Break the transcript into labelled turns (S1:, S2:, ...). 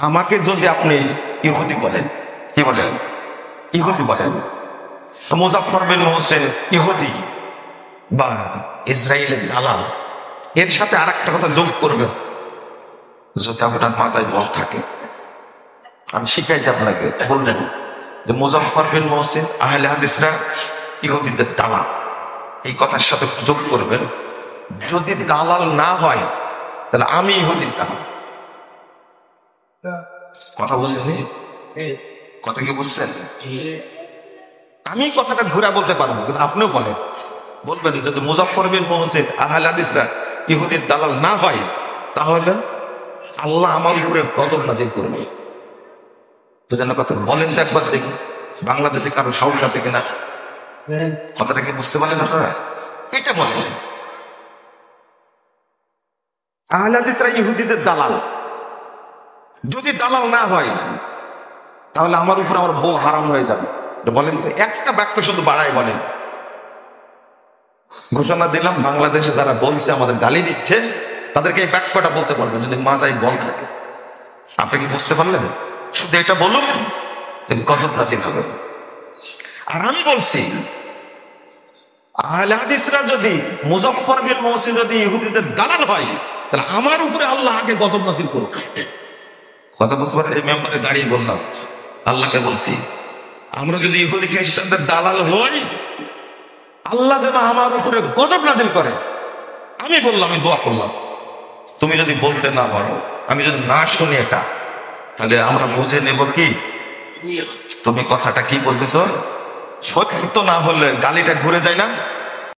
S1: আমাকে যদি আপনি ইহুদি বলেন, কি বলেন? ইহুদি বলেন, মুজাফফর বিন মোহসেন ইহুদি বা ইসরায়েলের দালাল, এর সাথে আর একটা কথা যোগ করবেন, যদি আপনার মাথায় বল থাকে, আমি শিখাইতে আপনাকে বললেন যে মুজাফফর বিন মোহসেন আহলে হাদিসরা ইহুদিদের দালাল, এই কথার সাথে যোগ করবেন, যদি দালাল না হয় তাহলে আমি ইহুদির দালাল। কথা বুঝলেন? কথা কি বুঝছেন? আমি কথাটা ঘুরে বলতে পারবো, কিন্তু আপনিও বলবেন যদি মুজাফফর বিন মোহসেন আহলে হাদিসরা ইহুদির দালাল না হয় তাহলে আল্লাহ আমার উপরে গজব নাযিল করবে। বুঝেন না কথা? বলেন তো একবার দেখি বাংলাদেশে কারো সাহস আছে কিনা। কথাটা কি বুঝতে পারলেন আপনারা? এটা বলেন আহলে হাদিসরা ইহুদিদের দালাল, যদি দালাল না হয় তাহলে আমার উপর আমার বউ হারাম হয়ে যাবে। বলেন তো, একটা বাক্য শুধু বাড়াই বলেন। ঘোষণা দিলাম, বাংলাদেশে যারা বলছে আমাদের গালি দিচ্ছে তাদেরকে এই বাক্যটা বলতে পারবেন যদি মাজায় বল থাকে। আপনি কি বুঝতে পারলেন? শুধু এটা বলুন, গজব নাযিল হবে। আর আমি বলছি আহলে হাদিসরা যদি মুজাফফর বিন মোহসেন যদি ইহুদিদের দালাল হয় তাহলে আমার উপরে আল্লাহ আগে গজব নাযিল করুক। কথা বুঝতে পারেন? এই মেম্বারে দাঁড়িয়ে বললাম, আল্লাহকে বলছি আমরা যদি ইহুদি খ্রিস্টানদের দালাল হই আল্লাহ যেন আমার উপরে গজব নাযিল করে। আমি বললাম, আমি দোয়া করলাম, তুমি যদি বলতে না পারো, আমি যদি না শুনি এটা, তাহলে আমরা বুঝে নেব কি তুমি কথাটা কি বলতেছো। সত্য না হলে গালিটা ঘুরে যায় না।